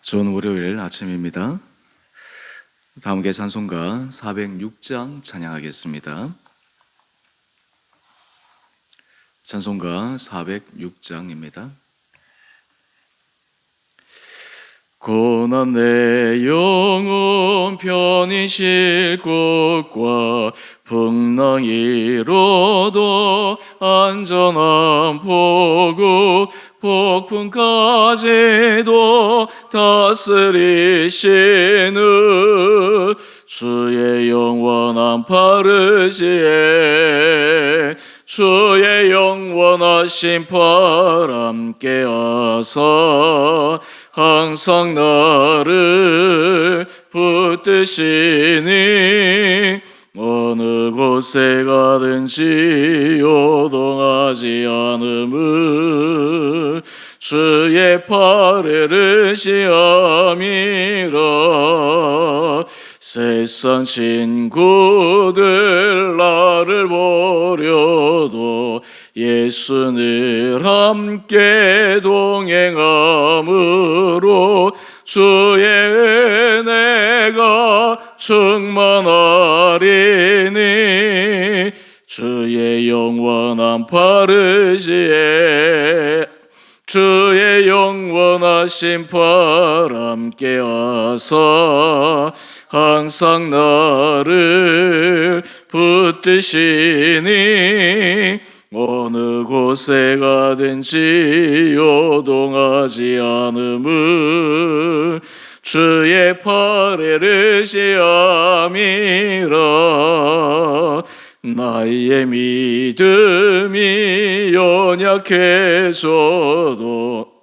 좋은 월요일 아침입니다. 다음 게 찬송가 406장 찬양하겠습니다. 찬송가 406장입니다. 고난 내 영혼 편히 쉴 곳과 풍랑 이로도 안전한 보고 폭풍까지도 다스리시는 주의 영원한 파르시에 주의 영원하신 팔 함께 하사 항상 나를 붙드시니 어느 곳에 가든지 요동하지 않음을 주의 팔에 의지함이라. 세상 친구들 나를 버려도 예수 늘 함께 동행함으로 주의 은혜가 충만하리니 주의 영원한 파르시에 주의 영원하신 팔 함께 하사 항상 나를 붙드시니 어느 곳에 가든지 요동하지 않음을 주의 팔에 의지함이라. 나의 믿음이 연약해져도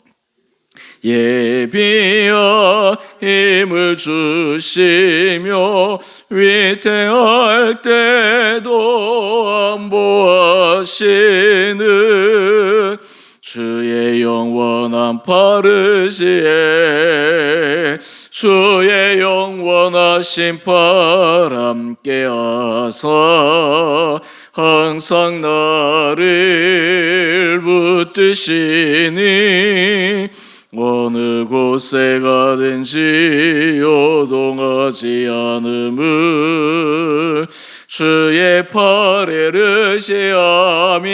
예비하 힘을 주시며 위태할 때도 안보하시는 주의 영원한 파르시에 주의 영원하신 팔 함께 하사 항상 나를 붙드시니 어느 곳에 가든지 요동하지 않음을 주의 팔에 의지함이라.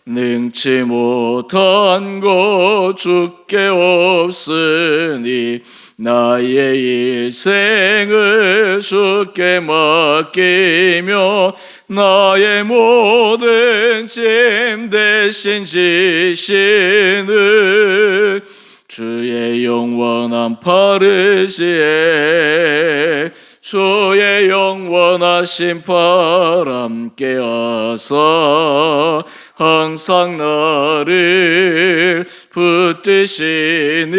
능치 못한 것 주께 없으니 나의 일생을 주께 맡기며 나의 모든 짐 대신 지시는 주의 영원한 파르시에 주의 영원하신 팔 함께 하사 항상 나를 붙드시니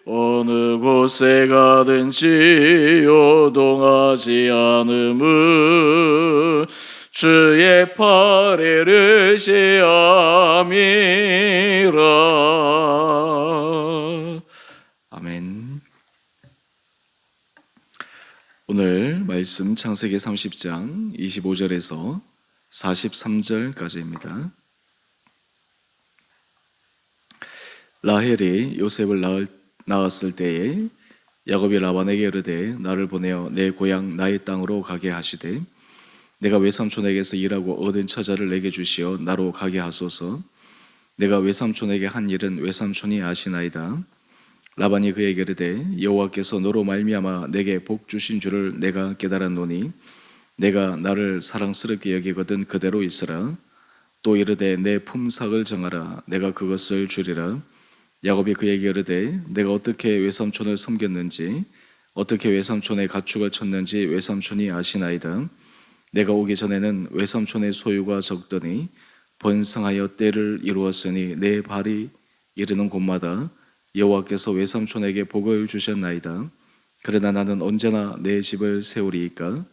어느 곳에 가든지 요동하지 않음을 주의 팔에 의지함이라. 아멘. 오늘 말씀 창세기 30장 25절에서 43절까지입니다. 라헬이 요셉을 낳았을 때에 야곱이 라반에게 이르되 나를 보내어 내 고향 나의 땅으로 가게 하시되 내가 외삼촌에게서 일하고 얻은 처자를 내게 주시어 나로 가게 하소서. 내가 외삼촌에게 한 일은 외삼촌이 아시나이다. 라반이 그에게 이르되 여호와께서 너로 말미암아 내게 복 주신 줄을 내가 깨달았노니 내가 나를 사랑스럽게 여기거든 그대로 있으라. 또 이르되 내 품삯을 정하라. 내가 그것을 주리라. 야곱이 그에게 이르되 내가 어떻게 외삼촌을 섬겼는지 어떻게 외삼촌의 가축을 쳤는지 외삼촌이 아시나이다. 내가 오기 전에는 외삼촌의 소유가 적더니 번성하여 때를 이루었으니 내 발이 이르는 곳마다 여호와께서 외삼촌에게 복을 주셨나이다. 그러나 나는 언제나 내 집을 세우리이까.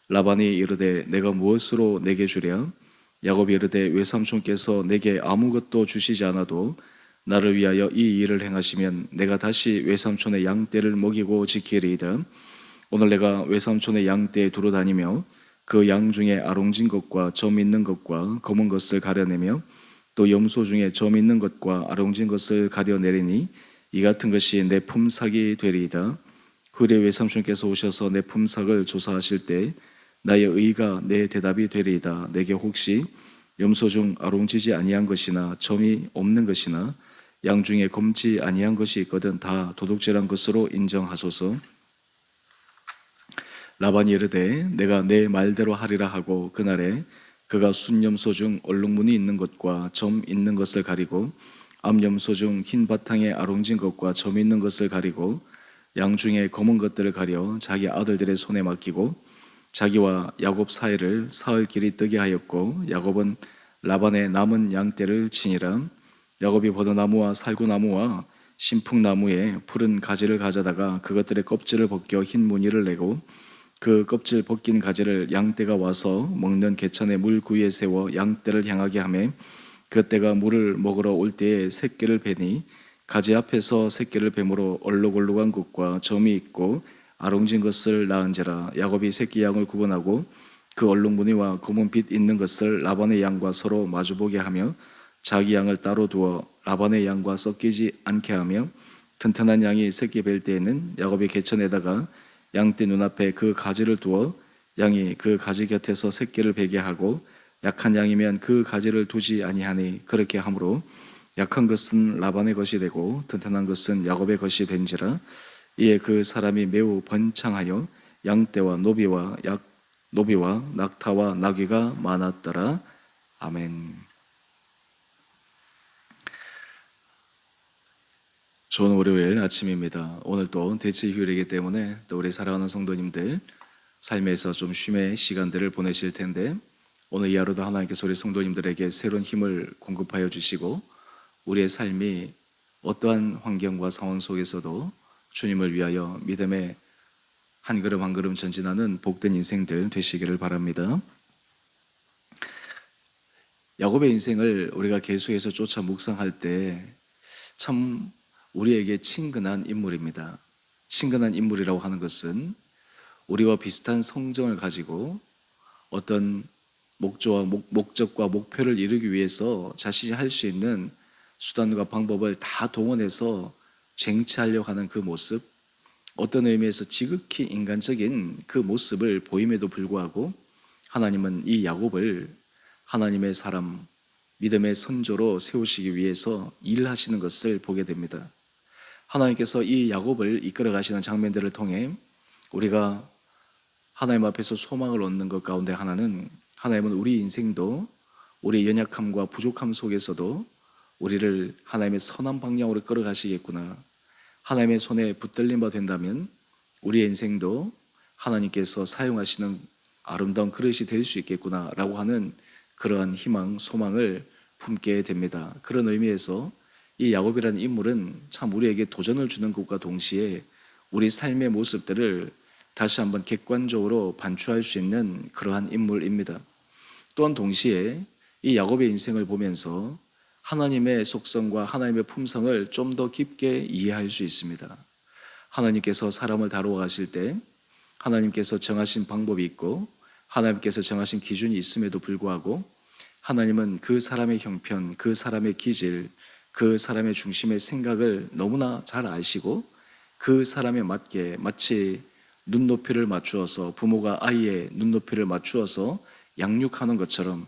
라반이 이르되 내가 무엇으로 내게 주랴? 야곱이 이르되 외삼촌께서 내게 아무것도 주시지 않아도 나를 위하여 이 일을 행하시면 내가 다시 외삼촌의 양떼를 먹이고 지키리이다. 오늘 내가 외삼촌의 양떼에 두루 다니며 그 양 중에 아롱진 것과 점 있는 것과 검은 것을 가려내며 또 염소 중에 점 있는 것과 아롱진 것을 가려내리니 이 같은 것이 내 품삯이 되리이다. 후에 외삼촌께서 오셔서 내 품삯을 조사하실 때 나의 의가 내 대답이 되리이다. 내게 혹시 염소 중 아롱지지 아니한 것이나 점이 없는 것이나 양 중에 검지 아니한 것이 있거든 다 도둑질한 것으로 인정하소서. 라반이 이르되 내가 내 말대로 하리라 하고 그날에 그가 순염소 중 얼룩무늬 있는 것과 점 있는 것을 가리고 암염소 중 흰 바탕에 아롱진 것과 점 있는 것을 가리고 양 중에 검은 것들을 가려 자기 아들들의 손에 맡기고 자기와 야곱 사이를 사흘 길이 뜨게 하였고 야곱은 라반의 남은 양떼를 치니라. 야곱이 버드나무와 살구나무와 신풍나무에 푸른 가지를 가져다가 그것들의 껍질을 벗겨 흰 무늬를 내고 그 껍질 벗긴 가지를 양떼가 와서 먹는 개천의 물 구위에 세워 양떼를 향하게 하매 그 떼가 물을 먹으러 올 때에 새끼를 베니 가지 앞에서 새끼를 뱀으로 얼룩얼룩한 것과 점이 있고 아롱진 것을 낳은지라. 야곱이 새끼 양을 구분하고 그 얼룩무늬와 검은 빛 있는 것을 라반의 양과 서로 마주보게 하며 자기 양을 따로 두어 라반의 양과 섞이지 않게 하며 튼튼한 양이 새끼 뵐 때에는 야곱이 개천에다가 양떼 눈앞에 그 가지를 두어 양이 그 가지 곁에서 새끼를 베게 하고 약한 양이면 그 가지를 두지 아니하니 그렇게 함으로 약한 것은 라반의 것이 되고 튼튼한 것은 야곱의 것이 된지라. 이에 그 사람이 매우 번창하여 양떼와 노비와 낙타와 나귀가 많았더라. 아멘. 좋은 월요일 아침입니다. 오늘 또 대체휴일이기 때문에 또 우리 사랑하는 성도님들 삶에서 좀 쉼의 시간들을 보내실 텐데 오늘 이 하루도 하나님께서 우리 성도님들에게 새로운 힘을 공급하여 주시고 우리의 삶이 어떠한 환경과 상황 속에서도 주님을 위하여 믿음의 한 걸음 한 걸음 전진하는 복된 인생들 되시기를 바랍니다. 야곱의 인생을 우리가 계속해서 쫓아 묵상할 때 참 우리에게 친근한 인물입니다. 친근한 인물이라고 하는 것은 우리와 비슷한 성정을 가지고 어떤 목적과 목표를 이루기 위해서 자신이 할 수 있는 수단과 방법을 다 동원해서 쟁취하려고 하는 그 모습, 어떤 의미에서 지극히 인간적인 그 모습을 보임에도 불구하고 하나님은 이 야곱을 하나님의 사람, 믿음의 선조로 세우시기 위해서 일하시는 것을 보게 됩니다. 하나님께서 이 야곱을 이끌어 가시는 장면들을 통해 우리가 하나님 앞에서 소망을 얻는 것 가운데 하나는 하나님은 우리 인생도 우리의 연약함과 부족함 속에서도 우리를 하나님의 선한 방향으로 끌어가시겠구나. 하나님의 손에 붙들림 바 된다면 우리의 인생도 하나님께서 사용하시는 아름다운 그릇이 될 수 있겠구나 라고 하는 그러한 희망, 소망을 품게 됩니다. 그런 의미에서 이 야곱이라는 인물은 참 우리에게 도전을 주는 것과 동시에 우리 삶의 모습들을 다시 한번 객관적으로 반추할 수 있는 그러한 인물입니다. 또한 동시에 이 야곱의 인생을 보면서 하나님의 속성과 하나님의 품성을 좀 더 깊게 이해할 수 있습니다. 하나님께서 사람을 다루어 가실 때 하나님께서 정하신 방법이 있고 하나님께서 정하신 기준이 있음에도 불구하고 하나님은 그 사람의 형편, 그 사람의 기질, 그 사람의 중심의 생각을 너무나 잘 아시고 그 사람에 맞게 마치 눈높이를 맞추어서 부모가 아이의 눈높이를 맞추어서 양육하는 것처럼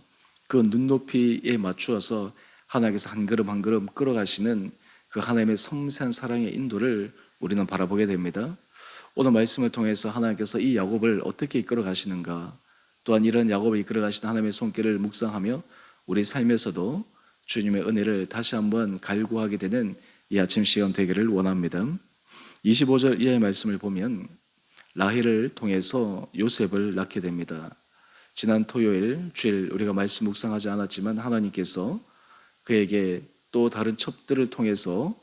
그 눈높이에 맞추어서 하나님께서 한 걸음 한 걸음 끌어가시는 그 하나님의 섬세한 사랑의 인도를 우리는 바라보게 됩니다. 오늘 말씀을 통해서 하나님께서 이 야곱을 어떻게 이끌어 가시는가, 또한 이런 야곱을 이끌어 가시는 하나님의 손길을 묵상하며 우리 삶에서도 주님의 은혜를 다시 한번 갈구하게 되는 이 아침 시간 되기를 원합니다. 25절 이하의 말씀을 보면 라헬을 통해서 요셉을 낳게 됩니다. 지난 토요일 주일 우리가 말씀 묵상하지 않았지만 하나님께서 그에게 또 다른 첩들을 통해서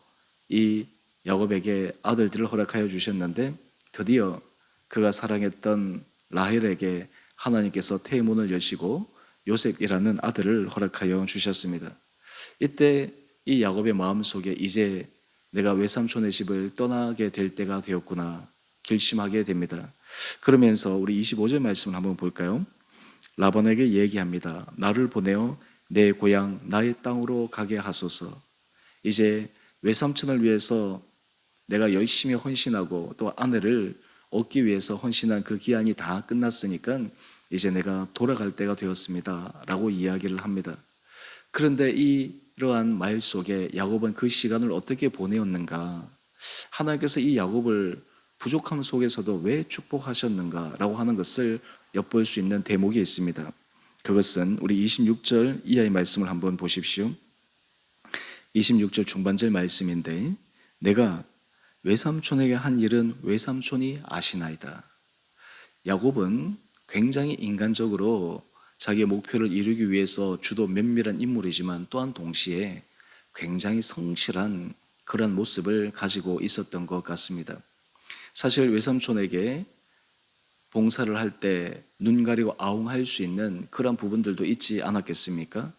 이 야곱에게 아들들을 허락하여 주셨는데 드디어 그가 사랑했던 라헬에게 하나님께서 태문을 여시고 요셉이라는 아들을 허락하여 주셨습니다. 이때 이 야곱의 마음속에 이제 내가 외삼촌의 집을 떠나게 될 때가 되었구나 결심하게 됩니다. 그러면서 우리 25절 말씀을 한번 볼까요? 라반에게 얘기합니다. 나를 보내어 내 고향 나의 땅으로 가게 하소서. 이제 외삼촌을 위해서 내가 열심히 헌신하고 또 아내를 얻기 위해서 헌신한 그 기한이 다 끝났으니까 이제 내가 돌아갈 때가 되었습니다 라고 이야기를 합니다. 그런데 이러한 말 속에 야곱은 그 시간을 어떻게 보내었는가, 하나님께서 이 야곱을 부족함 속에서도 왜 축복하셨는가 라고 하는 것을 엿볼 수 있는 대목이 있습니다. 그것은 우리 26절 이하의 말씀을 한번 보십시오. 26절 중반절 말씀인데, 내가 외삼촌에게 한 일은 외삼촌이 아시나이다. 야곱은 굉장히 인간적으로 자기의 목표를 이루기 위해서 주도 면밀한 인물이지만 또한 동시에 굉장히 성실한 그런 모습을 가지고 있었던 것 같습니다. 사실 외삼촌에게 봉사를 할 때 눈 가리고 아웅할 수 있는 그런 부분들도 있지 않았겠습니까?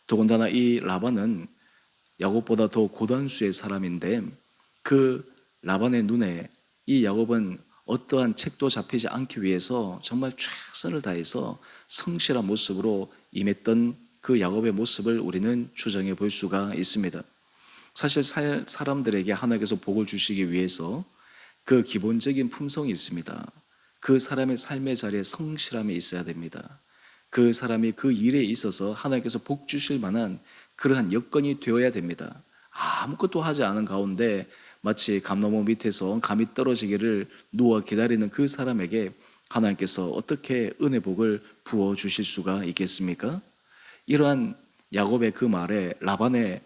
더군다나 이 라반은 야곱보다 더 고단수의 사람인데 그 라반의 눈에 이 야곱은 어떠한 책도 잡히지 않기 위해서 정말 최선을 다해서 성실한 모습으로 임했던 그 야곱의 모습을 우리는 추정해 볼 수가 있습니다. 사실 사람들에게 하나님께서 복을 주시기 위해서 그 기본적인 품성이 있습니다. 그 사람의 삶의 자리에 성실함이 있어야 됩니다. 그 사람이 그 일에 있어서 하나님께서 복 주실 만한 그러한 여건이 되어야 됩니다. 아무것도 하지 않은 가운데 마치 감나무 밑에서 감이 떨어지기를 누워 기다리는 그 사람에게 하나님께서 어떻게 은혜 복을 부어 주실 수가 있겠습니까? 이러한 야곱의 그 말에 라반의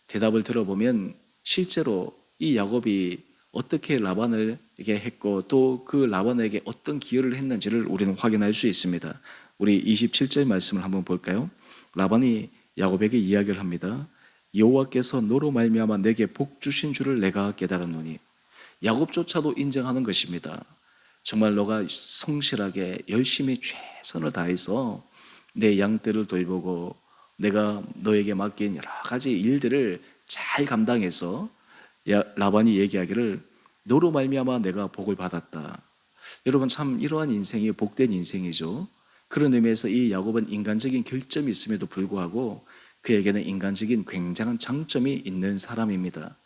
대답을 들어보면 실제로 이 야곱이 어떻게 라반을 이게 했고 또 그 라반에게 어떤 기여를 했는지를 우리는 확인할 수 있습니다. 우리 27절 말씀을 한번 볼까요? 라반이 야곱에게 이야기를 합니다. 여호와께서 너로 말미암아 내게 복 주신 줄을 내가 깨달았노니. 야곱조차도 인정하는 것입니다. 정말 너가 성실하게 열심히 최선을 다해서 내 양떼를 돌보고 내가 너에게 맡긴 여러 가지 일들을 잘 감당해서 라반이 얘기하기를 너로 말미암아 내가 복을 받았다. 여러분 참 이러한 인생이 복된 인생이죠. 그런 의미에서 이 야곱은 인간적인 결점이 있음에도 불구하고 그에게는 인간적인 굉장한 장점이 있는 사람입니다.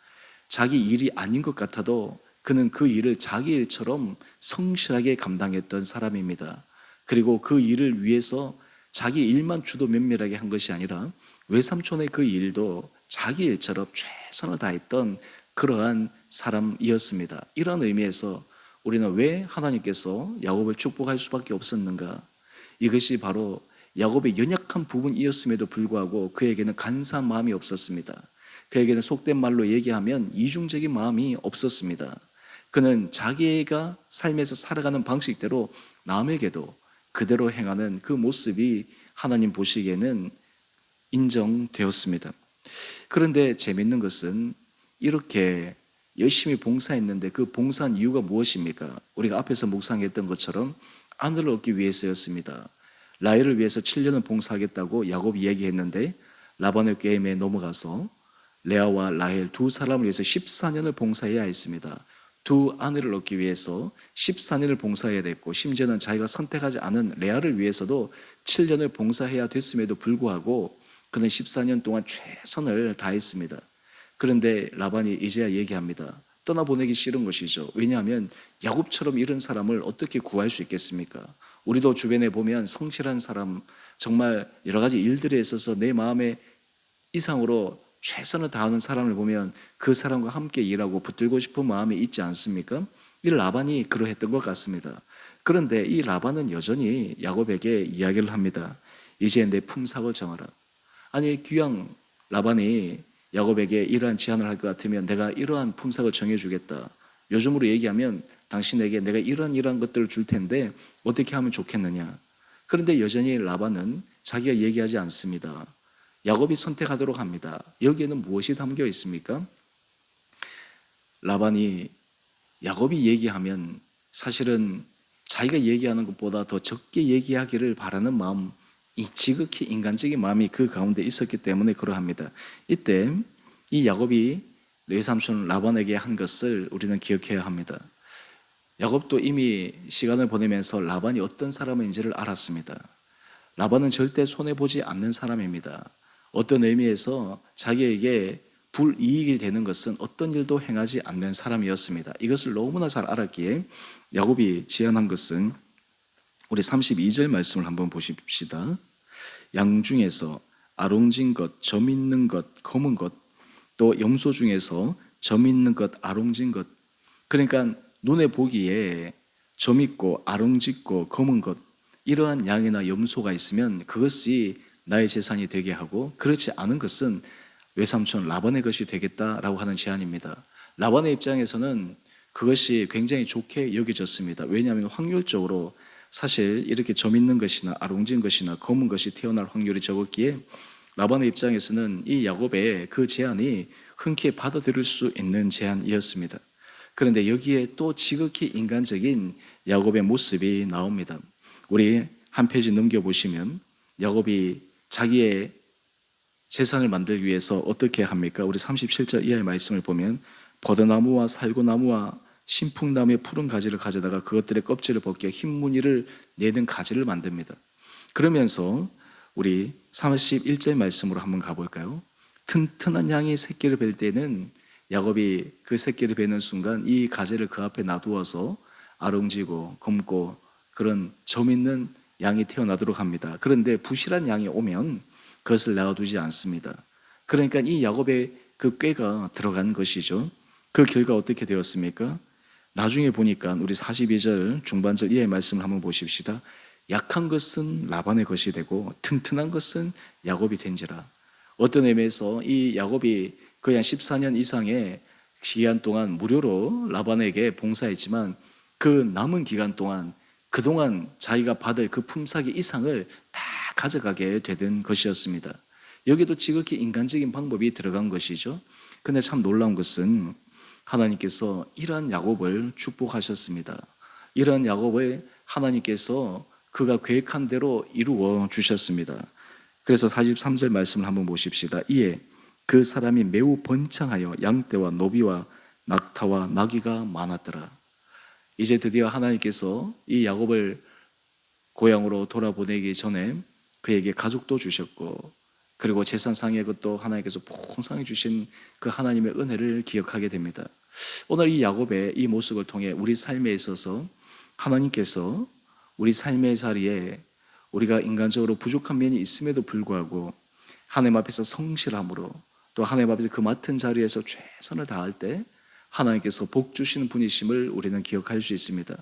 자기 일이 아닌 것 같아도 그는 그 일을 자기 일처럼 성실하게 감당했던 사람입니다. 그리고 그 일을 위해서 자기 일만 주도 면밀하게 한 것이 아니라 외삼촌의 그 일도 자기 일처럼 최선을 다했던 그러한 사람이었습니다. 이런 의미에서 우리는 왜 하나님께서 야곱을 축복할 수밖에 없었는가? 이것이 바로 야곱의 연약한 부분이었음에도 불구하고 그에게는 간사한 마음이 없었습니다. 그에게는 속된 말로 얘기하면 이중적인 마음이 없었습니다. 그는 자기가 삶에서 살아가는 방식대로 남에게도 그대로 행하는 그 모습이 하나님 보시기에는 인정되었습니다. 그런데 재밌는 것은 이렇게 열심히 봉사했는데 그 봉사한 이유가 무엇입니까? 우리가 앞에서 묵상했던 것처럼 아내를 얻기 위해서였습니다. 라헬을 위해서 7년을 봉사하겠다고 야곱이 얘기했는데 라반의 게임에 넘어가서 레아와 라헬 두 사람을 위해서 14년을 봉사해야 했습니다. 두 아내를 얻기 위해서 14년을 봉사해야 됐고 심지어는 자기가 선택하지 않은 레아를 위해서도 7년을 봉사해야 됐음에도 불구하고 그는 14년 동안 최선을 다했습니다. 그런데 라반이 이제야 얘기합니다. 떠나보내기 싫은 것이죠. 왜냐하면 야곱처럼 이런 사람을 어떻게 구할 수 있겠습니까? 우리도 주변에 보면 성실한 사람, 정말 여러 가지 일들에 있어서 내 마음의 이상으로 최선을 다하는 사람을 보면 그 사람과 함께 일하고 붙들고 싶은 마음이 있지 않습니까? 이 라반이 그러했던 것 같습니다. 그런데 이 라반은 여전히 야곱에게 이야기를 합니다. 이제 내 품삯을 정하라. 아니 귀양 라반이 야곱에게 이러한 제안을 할 것 같으면 내가 이러한 품삯을 정해주겠다. 요즘으로 얘기하면 당신에게 내가 이러한 것들을 줄 텐데 어떻게 하면 좋겠느냐. 그런데 여전히 라반은 자기가 얘기하지 않습니다. 야곱이 선택하도록 합니다. 여기에는 무엇이 담겨 있습니까? 라반이 야곱이 얘기하면 사실은 자기가 얘기하는 것보다 더 적게 얘기하기를 바라는 마음, 이 지극히 인간적인 마음이 그 가운데 있었기 때문에 그러합니다. 이때 이 야곱이 외삼촌 라반에게 한 것을 우리는 기억해야 합니다. 야곱도 이미 시간을 보내면서 라반이 어떤 사람인지를 알았습니다. 라반은 절대 손해보지 않는 사람입니다. 어떤 의미에서 자기에게 불이익이 되는 것은 어떤 일도 행하지 않는 사람이었습니다. 이것을 너무나 잘 알았기에 야곱이 제안한 것은 우리 32절 말씀을 한번 보십시다. 양 중에서 아롱진 것, 점 있는 것, 검은 것, 또 염소 중에서 점 있는 것, 아롱진 것. 그러니까 눈에 보기에 점 있고 아롱짓고 검은 것, 이러한 양이나 염소가 있으면 그것이 나의 재산이 되게 하고, 그렇지 않은 것은 외삼촌 라반의 것이 되겠다라고 하는 제안입니다. 라반의 입장에서는 그것이 굉장히 좋게 여겨졌습니다. 왜냐하면 확률적으로 사실 이렇게 점 있는 것이나 아롱진 것이나 검은 것이 태어날 확률이 적었기에 라반의 입장에서는 이 야곱의 그 제안이 흔쾌히 받아들일 수 있는 제안이었습니다. 그런데 여기에 또 지극히 인간적인 야곱의 모습이 나옵니다. 우리 한 페이지 넘겨보시면 야곱이 자기의 재산을 만들기 위해서 어떻게 합니까? 우리 37절 이하의 말씀을 보면 버드나무와 살구나무와 신풍나무의 푸른 가지를 가져다가 그것들의 껍질을 벗겨 흰 무늬를 내는 가지를 만듭니다. 그러면서 우리 31절 말씀으로 한번 가볼까요? 튼튼한 양이 새끼를 뵐 때는 야곱이 그 새끼를 베는 순간 이 가지를 그 앞에 놔두어서 아롱지고 검고 그런 점 있는 양이 태어나도록 합니다. 그런데 부실한 양이 오면 그것을 놔두지 않습니다. 그러니까 이 야곱의 그 꾀가 들어간 것이죠. 그 결과 어떻게 되었습니까? 나중에 보니까 우리 42절 중반절 이하의 말씀을 한번 보십시다. 약한 것은 라반의 것이 되고 튼튼한 것은 야곱이 된지라. 어떤 의미에서 이 야곱이 거의 한 14년 이상의 기간 동안 무료로 라반에게 봉사했지만 그 남은 기간 동안 그동안 자기가 받을 그 품삯의 이상을 다 가져가게 되는 것이었습니다. 여기도 지극히 인간적인 방법이 들어간 것이죠. 근데 참 놀라운 것은 하나님께서 이러한 야곱을 축복하셨습니다. 이러한 야곱을 하나님께서 그가 계획한 대로 이루어 주셨습니다. 그래서 43절 말씀을 한번 보십시다. 이에 그 사람이 매우 번창하여 양떼와 노비와 낙타와 나귀가 많았더라. 이제 드디어 하나님께서 이 야곱을 고향으로 돌아보내기 전에 그에게 가족도 주셨고, 그리고 재산상의 것도 하나님께서 풍성히 주신 그 하나님의 은혜를 기억하게 됩니다. 오늘 이 야곱의 이 모습을 통해 우리 삶에 있어서 하나님께서 우리 삶의 자리에 우리가 인간적으로 부족한 면이 있음에도 불구하고 하나님 앞에서 성실함으로, 또 하나님 앞에서 그 맡은 자리에서 최선을 다할 때 하나님께서 복 주시는 분이심을 우리는 기억할 수 있습니다.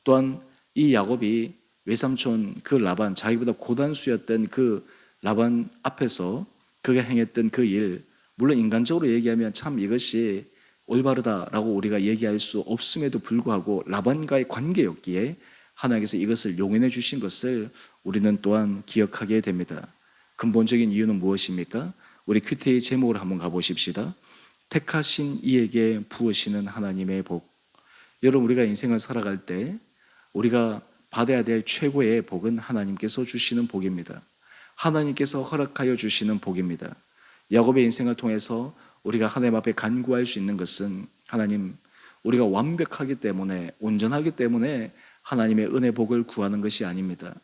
또한 이 야곱이 외삼촌 그 라반, 자기보다 고단수였던 그 라반 앞에서 그가 행했던 그 일, 물론 인간적으로 얘기하면 참 이것이 올바르다라고 우리가 얘기할 수 없음에도 불구하고 라반과의 관계였기에 하나님께서 이것을 용인해 주신 것을 우리는 또한 기억하게 됩니다. 근본적인 이유는 무엇입니까? 우리 큐테이 제목으로 한번 가보십시다. 택하신 이에게 부으시는 하나님의 복. 여러분, 우리가 인생을 살아갈 때 우리가 받아야 될 최고의 복은 하나님께서 주시는 복입니다. 하나님께서 허락하여 주시는 복입니다. 야곱의 인생을 통해서 우리가 하나님 앞에 간구할 수 있는 것은, 하나님, 우리가 완벽하기 때문에, 온전하기 때문에 하나님의 은혜 복을 구하는 것이 아닙니다.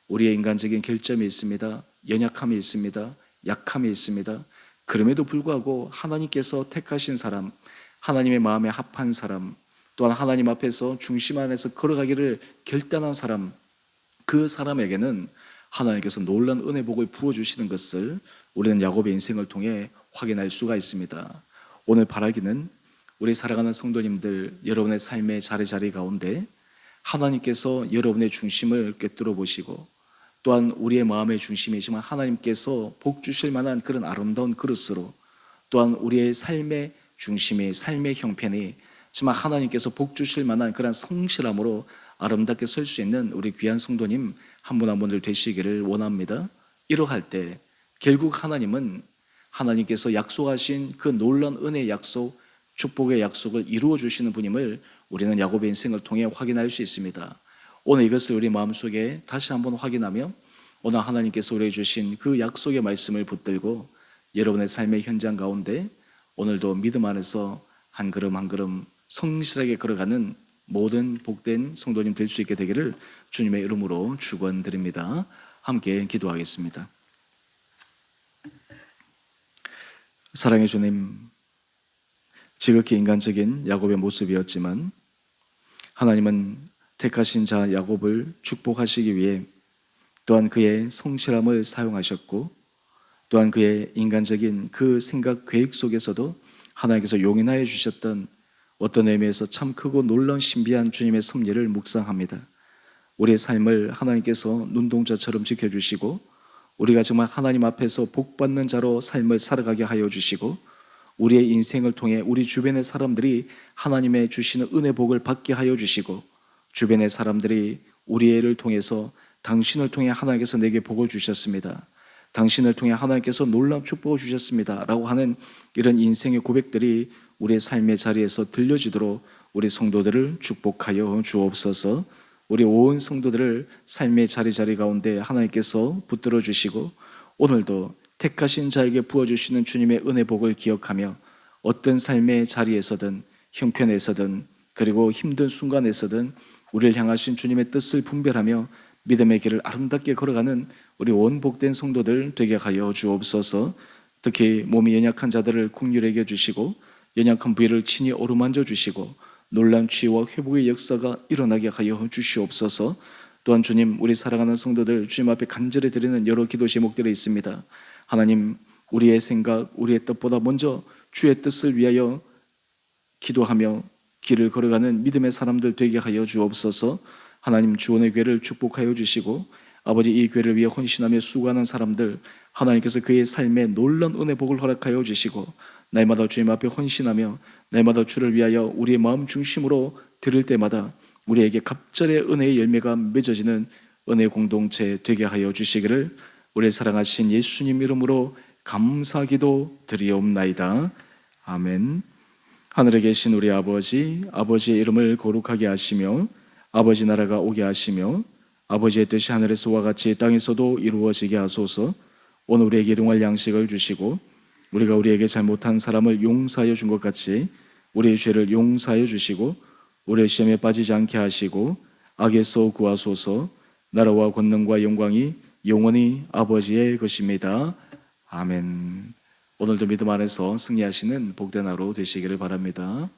우리의 인간적인 결점이 있습니다. 연약함이 있습니다. 약함이 있습니다. 그럼에도 불구하고 하나님께서 택하신 사람, 하나님의 마음에 합한 사람, 또한 하나님 앞에서 중심 안에서 걸어가기를 결단한 사람, 그 사람에게는 하나님께서 놀라운 은혜 복을 부어주시는 것을 우리는 야곱의 인생을 통해 확인할 수가 있습니다. 오늘 바라기는 우리 사랑하는 성도님들, 여러분의 삶의 자리 가운데 하나님께서 여러분의 중심을 꿰뚫어 보시고, 또한 우리의 마음의 중심이지만 하나님께서 복 주실 만한 그런 아름다운 그릇으로, 또한 우리의 삶의 중심이, 삶의 형편이 정말 하나님께서 복 주실 만한 그런 성실함으로 아름답게 설 수 있는 우리 귀한 성도님 한 분 한 분들 되시기를 원합니다. 이러할 때 결국 하나님은 하나님께서 약속하신 그 놀라운 은혜의 약속, 축복의 약속을 이루어 주시는 분임을 우리는 야곱의 인생을 통해 확인할 수 있습니다. 오늘 이것을 우리 마음속에 다시 한번 확인하며 오늘 하나님께서 우리에게 주신 그 약속의 말씀을 붙들고 여러분의 삶의 현장 가운데 오늘도 믿음 안에서 한 걸음 한 걸음 성실하게 걸어가는 모든 복된 성도님 될 수 있게 되기를 주님의 이름으로 축원드립니다. 함께 기도하겠습니다. 사랑의 주님, 지극히 인간적인 야곱의 모습이었지만 하나님은 택하신 자 야곱을 축복하시기 위해 또한 그의 성실함을 사용하셨고 또한 그의 인간적인 그 생각 계획 속에서도 하나님께서 용인하여 주셨던 어떤 의미에서 참 크고 놀라운 신비한 주님의 섭리를 묵상합니다. 우리의 삶을 하나님께서 눈동자처럼 지켜주시고 우리가 정말 하나님 앞에서 복받는 자로 삶을 살아가게 하여 주시고 우리의 인생을 통해 우리 주변의 사람들이 하나님의 주시는 은혜 복을 받게 하여 주시고 주변의 사람들이 우리를 통해서 당신을 통해 하나님께서 내게 복을 주셨습니다. 당신을 통해 하나님께서 놀라운 축복을 주셨습니다 라고 하는 이런 인생의 고백들이 우리의 삶의 자리에서 들려지도록 우리 성도들을 축복하여 주옵소서. 우리 온 성도들을 삶의 자리 가운데 하나님께서 붙들어 주시고 오늘도 택하신 자에게 부어주시는 주님의 은혜 복을 기억하며 어떤 삶의 자리에서든 형편에서든 그리고 힘든 순간에서든 우리를 향하신 주님의 뜻을 분별하며 믿음의 길을 아름답게 걸어가는 우리 원복된 성도들 되게 하여 주옵소서. 특히 몸이 연약한 자들을 긍휼히 여겨 주시고 연약한 부위를 친히 어루만져 주시고 놀라운 치유와 회복의 역사가 일어나게 하여 주시옵소서. 또한 주님, 우리 사랑하는 성도들 주님 앞에 간절히 드리는 여러 기도 제목들이 있습니다. 하나님, 우리의 생각, 우리의 뜻보다 먼저 주의 뜻을 위하여 기도하며 길을 걸어가는 믿음의 사람들 되게 하여 주옵소서. 하나님, 주원의 교회를 축복하여 주시고 아버지, 이 교회를 위해 헌신하며 수고하는 사람들 하나님께서 그의 삶에 놀라운 은혜 복을 허락하여 주시고 날마다 주님 앞에 헌신하며 날마다 주를 위하여 우리의 마음 중심으로 드릴 때마다 우리에게 갑절의 은혜의 열매가 맺어지는 은혜 공동체 되게 하여 주시기를 우리 사랑하신 예수님 이름으로 감사기도 드리옵나이다. 아멘. 하늘에 계신 우리 아버지, 아버지의 이름을 거룩하게 하시며 아버지 나라가 오게 하시며 아버지의 뜻이 하늘에서와 같이 땅에서도 이루어지게 하소서. 오늘 우리에게 일용할 양식을 주시고 우리가 우리에게 잘못한 사람을 용서하여 준 것 같이 우리의 죄를 용서하여 주시고 우리의 시험에 빠지지 않게 하시고 악에서 구하소서. 나라와 권능과 영광이 영원히 아버지의 것입니다. 아멘. 오늘도 믿음 안에서 승리하시는 복된 하루 되시기를 바랍니다.